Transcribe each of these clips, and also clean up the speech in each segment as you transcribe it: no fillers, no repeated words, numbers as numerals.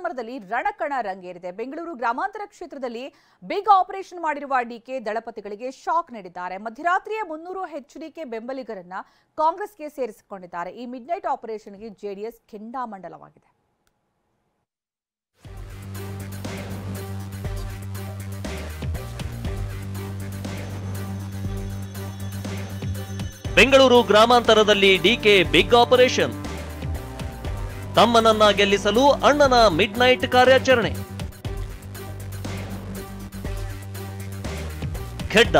ಸಮರದಲ್ಲಿ ರಣಕಣ ರಂಗೇರಿದೆ. ಬೆಂಗಳೂರು ಗ್ರಾಮಾಂತರ ಕ್ಷೇತ್ರದಲ್ಲಿ ಬಿಗ್ ಆಪರೇಷನ್ ಮಾಡಿರುವ ಡಿಕೆ ದಳಪತಿಗಳಿಗೆ ಶಾಕ್ ನೀಡಿದ್ದಾರೆ. ಮಧ್ಯರಾತ್ರಿಯೇ 300 ಎಚ್ಡಿಕೆ ಬೆಂಬಲಿಗರನ್ನ ಕಾಂಗ್ರೆಸ್ಗೆ ಸೇರಿಸಿಕೊಂಡಿದ್ದಾರೆ. ಈ ಮಿಡ್ ನೈಟ್ ಆಪರೇಷನ್ಗೆ ಜೆಡಿಎಸ್ ಕೆಂಡಾಮಂಡಲವಾಗಿದೆ. ಬೆಂಗಳೂರು ಗ್ರಾಮಾಂತರದಲ್ಲಿ ಡಿಕೆ ಬಿಗ್ ಆಪರೇಷನ್. ತಮ್ಮನನ್ನ ಗೆಲ್ಲಿಸಲು ಅಣ್ಣನ ಮಿಡ್ ನೈಟ್ ಕಾರ್ಯಾಚರಣೆ. ಖೆಡ್ಡ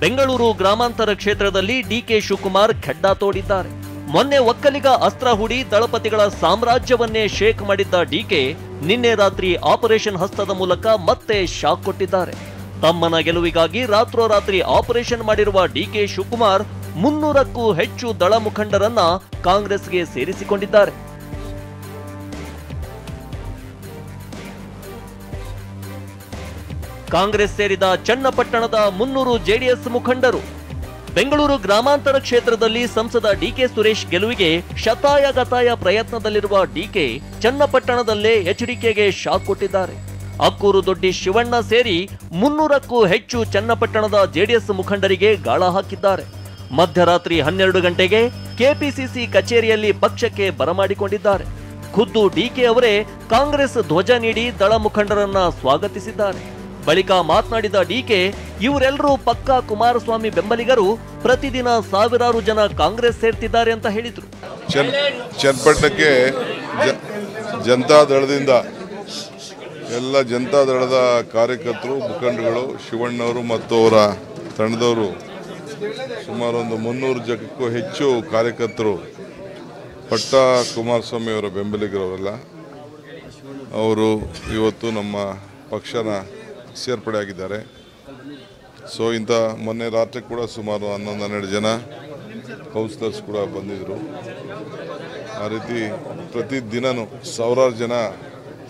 ಬೆಂಗಳೂರು ಗ್ರಾಮಾಂತರ ಕ್ಷೇತ್ರದಲ್ಲಿ ಡಿಕೆ ಶಿವಕುಮಾರ್ ಖೆಡ್ಡ ತೋಡಿದ್ದಾರೆ. ಮೊನ್ನೆ ಒಕ್ಕಲಿಗ ಅಸ್ತ್ರ ಹೂಡಿ ದಳಪತಿಗಳ ಸಾಮ್ರಾಜ್ಯವನ್ನೇ ಶೇಕ್ ಮಾಡಿದ್ದ ಡಿಕೆ ನಿನ್ನೆ ರಾತ್ರಿ ಆಪರೇಷನ್ ಹಸ್ತದ ಮೂಲಕ ಮತ್ತೆ ಶಾಕ್ ಕೊಟ್ಟಿದ್ದಾರೆ. ತಮ್ಮನ ಗೆಲುವಿಗಾಗಿ ರಾತ್ರೋರಾತ್ರಿ ಆಪರೇಷನ್ ಮಾಡಿರುವ ಡಿಕೆ ಶಿವಕುಮಾರ್ 300ಕ್ಕೂ ಹೆಚ್ಚು ದಳ ಮುಖಂಡರನ್ನ ಕಾಂಗ್ರೆಸ್ಗೆ ಸೇರಿಸಿಕೊಂಡಿದ್ದಾರೆ. ಕಾಂಗ್ರೆಸ್ ಸೇರಿದ ಚನ್ನಪಟ್ಟಣದ 300 ಜೆಡಿಎಸ್ ಮುಖಂಡರು. ಬೆಂಗಳೂರು ಗ್ರಾಮಾಂತರ ಕ್ಷೇತ್ರದಲ್ಲಿ ಸಂಸದ ಡಿಕೆ ಸುರೇಶ್ ಗೆಲುವಿಗೆ ಶತಾಯಗತಾಯ ಪ್ರಯತ್ನದಲ್ಲಿರುವ ಡಿಕೆ ಚನ್ನಪಟ್ಟಣದಲ್ಲೇ ಎಚ್ಡಿಕೆಗೆ ಶಾಕ್ ಕೊಟ್ಟಿದ್ದಾರೆ. ಅಕ್ಕೂರು ದೊಡ್ಡಿ ಶಿವಣ್ಣ ಸೇರಿ 300ಕ್ಕೂ ಹೆಚ್ಚು ಚನ್ನಪಟ್ಟಣದ ಜೆಡಿಎಸ್ ಮುಖಂಡರಿಗೆ ಗಾಳ ಹಾಕಿದ್ದಾರೆ. ಮಧ್ಯರಾತ್ರಿ 12 ಗಂಟೆಗೆ ಕೆಪಿಸಿಸಿ ಕಚೇರಿಯಲ್ಲಿ ಪಕ್ಷಕ್ಕೆ ಬರಮಾಡಿಕೊಂಡಿದ್ದಾರೆ. ಖುದ್ದು ಡಿಕೆ ಅವರೇ ಕಾಂಗ್ರೆಸ್ ಧ್ವಜ ನೀಡಿ ದಳ ಮುಖಂಡರನ್ನ ಸ್ವಾಗತಿಸಿದ್ದಾರೆ. ಬಳಿಕ ಮಾತನಾಡಿದ ಡಿಕೆ, ಇವರೆಲ್ಲರೂ ಪಕ್ಕಾ ಕುಮಾರಸ್ವಾಮಿ ಬೆಂಬಲಿಗರು, ಪ್ರತಿದಿನ ಸಾವಿರಾರು ಜನ ಕಾಂಗ್ರೆಸ್ ಸೇರ್ತಿದ್ದಾರೆ ಅಂತ ಹೇಳಿದ್ರು. ಚನ್ನಪಟ್ಟಣಕ್ಕೆ ಜನತಾ ದಳದಿಂದ ಎಲ್ಲ ಜನತಾ ದಳದ ಕಾರ್ಯಕರ್ತರು, ಮುಖಂಡಗಳು, ಶಿವಣ್ಣವರು ಮತ್ತು ಅವರ ತಂಡದವರು ಸುಮಾರು ಒಂದು 300 ಜನಕ್ಕೂ ಹೆಚ್ಚು ಕಾರ್ಯಕರ್ತರು, ಪಟ್ಟ ಕುಮಾರಸ್ವಾಮಿ ಅವರ ಬೆಂಬಲಿಗರವರೆಲ್ಲ ಅವರು ಇವತ್ತು ನಮ್ಮ ಪಕ್ಷನ ಸೇರ್ಪಡೆ ಆಗಿದ್ದಾರೆ. ಸೊ ಇಂಥ ಮೊನ್ನೆ ರಾತ್ರಿ ಕೂಡ ಸುಮಾರು 11-12 ಜನ ಕೌನ್ಸಿಲರ್ಸ್ ಕೂಡ ಬಂದಿದ್ದರು. ಆ ರೀತಿ ಪ್ರತಿದಿನವೂ ಸಾವಿರಾರು ಜನ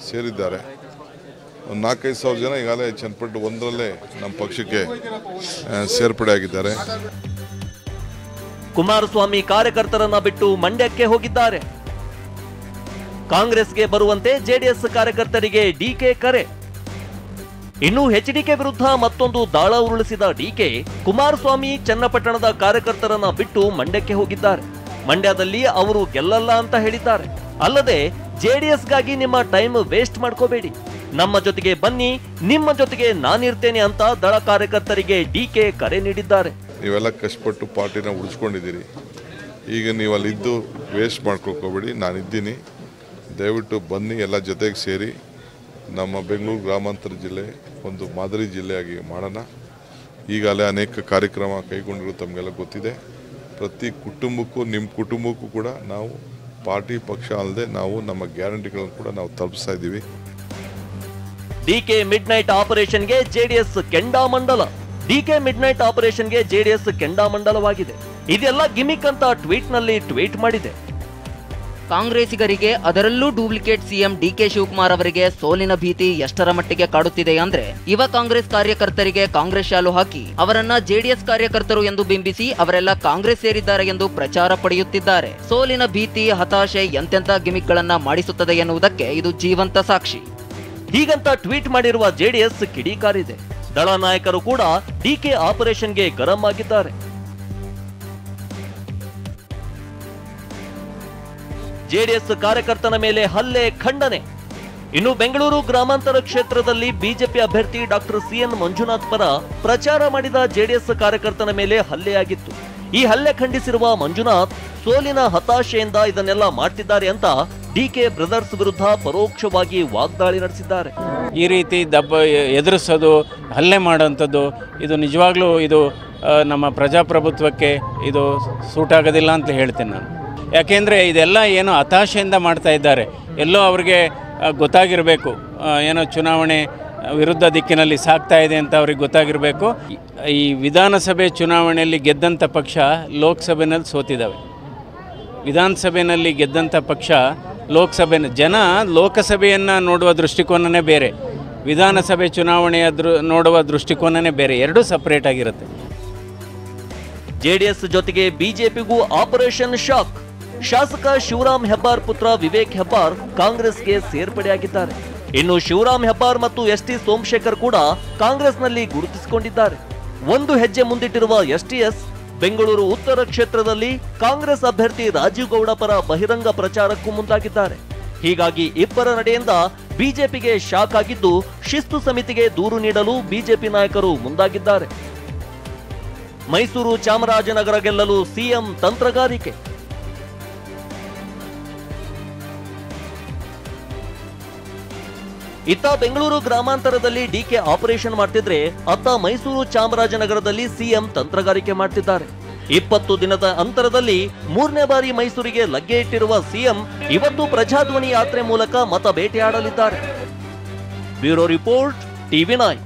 ಸೇರಿದ್ದಾರೆ. ಒಂದು 4-5 ಸಾವಿರ ಜನ ಈಗಾಗಲೇ ಚನ್ನಪಟ್ಟಣ 1ರಲ್ಲೇ ನಮ್ಮ ಪಕ್ಷಕ್ಕೆ ಸೇರ್ಪಡೆ ಆಗಿದ್ದಾರೆ. ಕುಮಾರಸ್ವಾಮಿ ಕಾರ್ಯಕರ್ತರನ್ನ ಬಿಟ್ಟು ಮಂಡ್ಯಕ್ಕೆ ಹೋಗಿದ್ದಾರೆ. ಕಾಂಗ್ರೆಸ್ಗೆ ಬರುವಂತೆ ಜೆಡಿಎಸ್ ಕಾರ್ಯಕರ್ತರಿಗೆ ಡಿಕೆ ಕರೆ. ಇನ್ನು ಎಚ್ಡಿಕೆ ವಿರುದ್ಧ ಮತ್ತೊಂದು ದಾಳ ಉರುಳಿಸಿದ ಡಿಕೆ ಕುಮಾರಸ್ವಾಮಿ ಚನ್ನಪಟ್ಟಣದ ಕಾರ್ಯಕರ್ತರನ್ನ ಬಿಟ್ಟು ಮಂಡ್ಯಕ್ಕೆ ಹೋಗಿದ್ದಾರೆ. ಮಂಡ್ಯದಲ್ಲಿ ಅವರು ಗೆಲ್ಲಲ್ಲ ಅಂತ ಹೇಳಿದ್ದಾರೆ. ಅಲ್ಲದೆ ಜೆಡಿಎಸ್ಗಾಗಿ ನಿಮ್ಮ ಟೈಮ್ ವೇಸ್ಟ್ ಮಾಡ್ಕೋಬೇಡಿ, ನಮ್ಮ ಜೊತೆಗೆ ಬನ್ನಿ, ನಿಮ್ಮ ಜೊತೆಗೆ ನಾನಿರ್ತೇನೆ ಅಂತ ದಳ ಕಾರ್ಯಕರ್ತರಿಗೆ ಡಿಕೆ ಕರೆ ನೀಡಿದ್ದಾರೆ. ನೀವೆಲ್ಲ ಕಷ್ಟಪಟ್ಟು ಪಾರ್ಟಿನ ಉಳಿಸ್ಕೊಂಡಿದ್ದೀರಿ, ಈಗ ನೀವು ಅಲ್ಲಿದ್ದು ವೇಸ್ಟ್ ಮಾಡ್ಕೊಳ್ಕೋಬೇಡಿ, ನಾನಿದ್ದೀನಿ, ದಯವಿಟ್ಟು ಬನ್ನಿ, ಎಲ್ಲ ಜೊತೆಗೆ ಸೇರಿ ನಮ್ಮ ಬೆಂಗಳೂರು ಗ್ರಾಮಾಂತರ ಜಿಲ್ಲೆ ಒಂದು ಮಾದರಿ ಜಿಲ್ಲೆಯಾಗಿ ಮಾಡೋಣ. ಈಗಾಗಲೇ ಅನೇಕ ಕಾರ್ಯಕ್ರಮ ಕೈಗೊಂಡಿರೋ ತಮಗೆಲ್ಲ ಗೊತ್ತಿದೆ. ಪ್ರತಿ ಕುಟುಂಬಕ್ಕೂ, ನಿಮ್ಮ ಕುಟುಂಬಕ್ಕೂ ಕೂಡ ನಾವು ಪಾರ್ಟಿ ಪಕ್ಷ ಅಲ್ಲದೆ ನಾವು ನಮ್ಮ ಗ್ಯಾರಂಟಿಗಳನ್ನು ಕೂಡ ನಾವು ತಲುಪಿಸ್ತಾ ಇದ್ದೀವಿ. ಡಿಕೆ ಮಿಡ್ ನೈಟ್ ಆಪರೇಷನ್ಗೆ ಜೆಡಿಎಸ್ ಕೆಂಡಾಮಂಡಲ. ಡಿಕೆ ಮಿಡ್ ನೈಟ್ ಆಪರೇಷನ್ಗೆ ಜೆಡಿಎಸ್ ಕೆಂಡಾಮಂಡಲವಾಗಿದೆ. ಇದೆಲ್ಲ ಗಿಮಿಕ್ ಅಂತ ಟ್ವೀಟ್ ನಲ್ಲಿ ಟ್ವೀಟ್ ಮಾಡಿದೆ. ಕಾಂಗ್ರೆಸ್ಸಿಗರಿಗೆ, ಅದರಲ್ಲೂ ಡೂಪ್ಲಿಕೇಟ್ ಸಿಎಂ ಡಿಕೆ ಶಿವಕುಮಾರ್ ಅವರಿಗೆ ಸೋಲಿನ ಭೀತಿ ಎಷ್ಟರ ಮಟ್ಟಿಗೆ ಕಾಡುತ್ತಿದೆ ಅಂದ್ರೆ, ಯುವ ಕಾಂಗ್ರೆಸ್ ಕಾರ್ಯಕರ್ತರಿಗೆ ಕಾಂಗ್ರೆಸ್ ಶಾಲು ಹಾಕಿ ಅವರನ್ನ ಜೆಡಿಎಸ್ ಕಾರ್ಯಕರ್ತರು ಎಂದು ಬಿಂಬಿಸಿ ಅವರೆಲ್ಲ ಕಾಂಗ್ರೆಸ್ ಸೇರಿದ್ದಾರೆ ಎಂದು ಪ್ರಚಾರ ಪಡೆಯುತ್ತಿದ್ದಾರೆ. ಸೋಲಿನ ಭೀತಿ, ಹತಾಶೆ ಎಂತೆಂಥ ಗಿಮಿಕ್ ಗಳನ್ನ ಮಾಡಿಸುತ್ತದೆ ಎನ್ನುವುದಕ್ಕೆ ಇದು ಜೀವಂತ ಸಾಕ್ಷಿ. ಹೀಗಂತ ಟ್ವೀಟ್ ಮಾಡಿರುವ ಜೆಡಿಎಸ್ ಕಿಡಿಕಾರಿದೆ. ದಳ ನಾಯಕರು ಕೂಡ ಡಿಕೆ ಆಪರೇಷನ್ಗೆ ಗರಂ ಆಗಿದ್ದಾರೆ. ಜೆಡಿಎಸ್ ಕಾರ್ಯಕರ್ತನ ಮೇಲೆ ಹಲ್ಲೆ ಖಂಡನೆ. ಇನ್ನು ಬೆಂಗಳೂರು ಗ್ರಾಮಾಂತರ ಕ್ಷೇತ್ರದಲ್ಲಿ ಬಿಜೆಪಿ ಅಭ್ಯರ್ಥಿ ಡಾಕ್ಟರ್ ಸಿಎನ್ ಮಂಜುನಾಥ್ ಪರ ಪ್ರಚಾರ ಮಾಡಿದ ಜೆಡಿಎಸ್ ಕಾರ್ಯಕರ್ತನ ಮೇಲೆ ಹಲ್ಲೆಯಾಗಿತ್ತು. ಈ ಹಲ್ಲೆ ಖಂಡಿಸಿರುವ ಮಂಜುನಾಥ್, ಸೋಲಿನ ಹತಾಶೆಯಿಂದ ಇದನ್ನೆಲ್ಲ ಮಾಡ್ತಿದ್ದಾರೆ ಅಂತ ಡಿಕೆ ಬ್ರದರ್ಸ್ ವಿರುದ್ಧ ಪರೋಕ್ಷವಾಗಿ ವಾಗ್ದಾಳಿ ನಡೆಸಿದ್ದಾರೆ. ಈ ರೀತಿ ಎದುರಿಸೋದು, ಹಲ್ಲೆ ಮಾಡೋಂಥದ್ದು ಇದು ನಿಜವಾಗ್ಲೂ ಇದು ನಮ್ಮ ಪ್ರಜಾಪ್ರಭುತ್ವಕ್ಕೆ ಇದು ಸೂಟ್ ಆಗೋದಿಲ್ಲ ಅಂತ ಹೇಳ್ತೇನೆ ನಾನು. ಯಾಕೆಂದರೆ ಇದೆಲ್ಲ ಏನೋ ಹತಾಶೆಯಿಂದ ಮಾಡ್ತಾ ಇದ್ದಾರೆ. ಎಲ್ಲೋ ಅವ್ರಿಗೆ ಗೊತ್ತಾಗಿರಬೇಕು, ಏನೋ ಚುನಾವಣೆ ವಿರುದ್ಧ ದಿಕ್ಕಿನಲ್ಲಿ ಸಾಗ್ತಾ ಇದೆ ಅಂತ ಅವ್ರಿಗೆ ಗೊತ್ತಾಗಿರಬೇಕು. ಈ ವಿಧಾನಸಭೆ ಚುನಾವಣೆಯಲ್ಲಿ ಗೆದ್ದಂಥ ಪಕ್ಷ ಲೋಕಸಭೆಯಲ್ಲಿ ಸೋತಿದ್ದಾವೆ. ವಿಧಾನಸಭೆಯಲ್ಲಿ ಗೆದ್ದಂಥ ಪಕ್ಷ ಜನ ಲೋಕಸಭೆಯನ್ನು ನೋಡುವ ದೃಷ್ಟಿಕೋನನೇ ಬೇರೆ, ವಿಧಾನಸಭೆ ಚುನಾವಣೆಯ ನೋಡುವ ದೃಷ್ಟಿಕೋನನೇ ಬೇರೆ, ಎರಡೂ ಸಪರೇಟ್ ಆಗಿರುತ್ತೆ. ಜೆಡಿಎಸ್ ಜೊತೆಗೆ ಬಿಜೆಪಿಗೂ ಆಪರೇಷನ್ ಶಾಕ್. ಶಾಸಕ ಶಿವರಾಮ್ ಹೆಬ್ಬಾರ್ ಪುತ್ರ ವಿವೇಕ್ ಹೆಬ್ಬಾರ್ ಕಾಂಗ್ರೆಸ್ಗೆ ಸೇರ್ಪಡೆಯಾಗಿದ್ದಾರೆ. ಇನ್ನು ಶಿವರಾಮ್ ಹೆಬ್ಬಾರ್ ಮತ್ತು ಎಸ್ ಟಿ ಸೋಮಶೇಖರ್ ಕೂಡ ಕಾಂಗ್ರೆಸ್ನಲ್ಲಿ ಗುರುತಿಸಿಕೊಂಡಿದ್ದಾರೆ. ಒಂದು ಹೆಜ್ಜೆ ಮುಂದಿಟ್ಟಿರುವ ಎಸ್ಟಿಎಸ್ ಬೆಂಗಳೂರು ಉತ್ತರ ಕ್ಷೇತ್ರದಲ್ಲಿ ಕಾಂಗ್ರೆಸ್ ಅಭ್ಯರ್ಥಿ ರಾಜೀವ್ ಗೌಡ ಪರ ಬಹಿರಂಗ ಪ್ರಚಾರಕ್ಕೂ ಮುಂದಾಗಿದ್ದಾರೆ. ಹೀಗಾಗಿ ಇಬ್ಬರ ನಡೆಯಿಂದ ಬಿಜೆಪಿಗೆ ಶಾಕ್ ಆಗಿದ್ದು ಶಿಸ್ತು ಸಮಿತಿಗೆ ದೂರು ನೀಡಲು ಬಿಜೆಪಿ ನಾಯಕರು ಮುಂದಾಗಿದ್ದಾರೆ. ಮೈಸೂರು ಚಾಮರಾಜನಗರ ಗೆಲ್ಲಲು ಸಿಎಂ ತಂತ್ರಗಾರಿಕೆ. ಇತ್ತ ಬೆಂಗಳೂರು ಗ್ರಾಮಾಂತರದಲ್ಲಿ ಡಿಕೆ ಆಪರೇಷನ್ ಮಾಡ್ತಿದ್ರೆ ಅತ್ತ ಮೈಸೂರು ಚಾಮರಾಜನಗರದಲ್ಲಿ ಸಿಎಂ ತಂತ್ರಗಾರಿಕೆ ಮಾಡ್ತಿದ್ದಾರೆ. 20 ದಿನದ ಅಂತರದಲ್ಲಿ 3ನೇ ಬಾರಿ ಮೈಸೂರಿಗೆ ಲಗ್ಗೆ ಇಟ್ಟಿರುವ ಸಿಎಂ ಇವತ್ತು ಪ್ರಜಾಧ್ವನಿ ಯಾತ್ರೆ ಮೂಲಕ ಮತ ಬೇಟೆಯಾಡಲಿದ್ದಾರೆ. Bureau report, TV9.